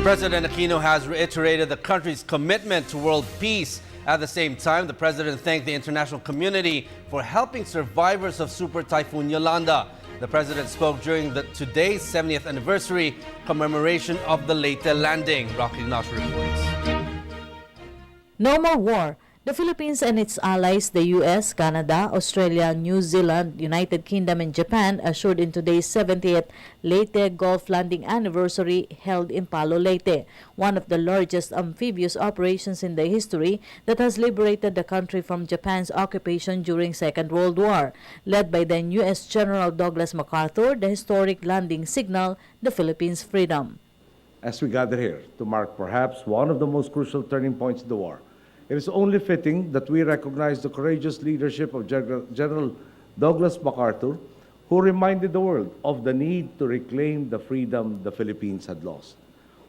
President Aquino has reiterated the country's commitment to world peace. At the same time, the president thanked the international community for helping survivors of Super Typhoon Yolanda. The president spoke during today's 70th anniversary commemoration of the Leyte landing. Ignacio reports. No more war. The Philippines and its allies, the U.S., Canada, Australia, New Zealand, United Kingdom, and Japan, assured in today's 70th Leyte Gulf landing anniversary held in Palo Leyte, one of the largest amphibious operations in the history that has liberated the country from Japan's occupation during Second World War. Led by then U.S. General Douglas MacArthur, the historic landing signaled the Philippines' freedom. As we gather here to mark perhaps one of the most crucial turning points in the war, it is only fitting that we recognize the courageous leadership of General Douglas MacArthur, who reminded the world of the need to reclaim the freedom the Philippines had lost.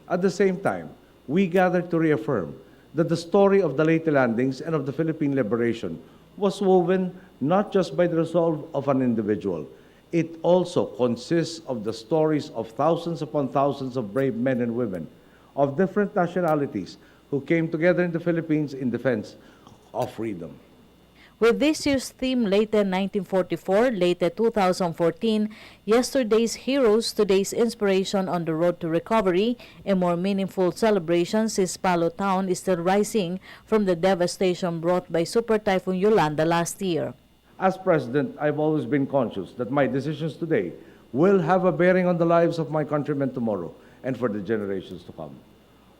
At the same time, we gather to reaffirm that the story of the Leyte landings and of the Philippine liberation was woven not just by the resolve of an individual. It also consists of the stories of thousands upon thousands of brave men and women of different nationalities who came together in the Philippines in defense of freedom. With this year's theme, Leyte 1944, Leyte 2014, yesterday's heroes, today's inspiration on the road to recovery, a more meaningful celebration since Palo Town is still rising from the devastation brought by Super Typhoon Yolanda last year. As President, I've always been conscious that my decisions today will have a bearing on the lives of my countrymen tomorrow and for the generations to come.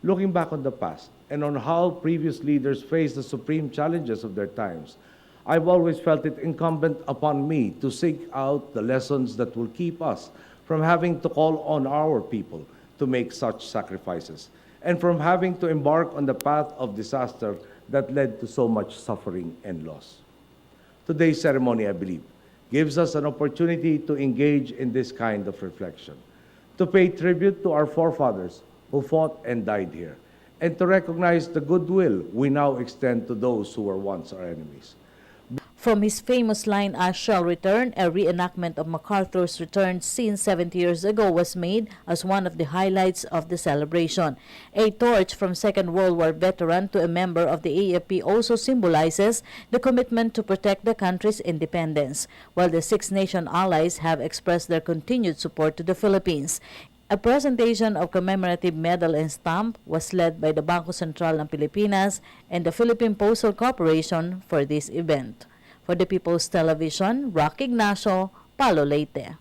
Looking back on the past and on how previous leaders faced the supreme challenges of their times, I've always felt it incumbent upon me to seek out the lessons that will keep us from having to call on our people to make such sacrifices and from having to embark on the path of disaster that led to so much suffering and loss. Today's ceremony, I believe, gives us an opportunity to engage in this kind of reflection, to pay tribute to our forefathers who fought and died here, and to recognize the goodwill we now extend to those who were once our enemies. From his famous line, "I shall return," a reenactment of MacArthur's return scene 70 years ago was made as one of the highlights of the celebration. A torch from Second World War veteran to a member of the AFP also symbolizes the commitment to protect the country's independence, while the Six Nation allies have expressed their continued support to the Philippines. A presentation of commemorative medal and stamp was led by the Bangko Sentral ng Pilipinas and the Philippine Postal Corporation for this event. For the People's Television, Ignacio, Palo Leyte.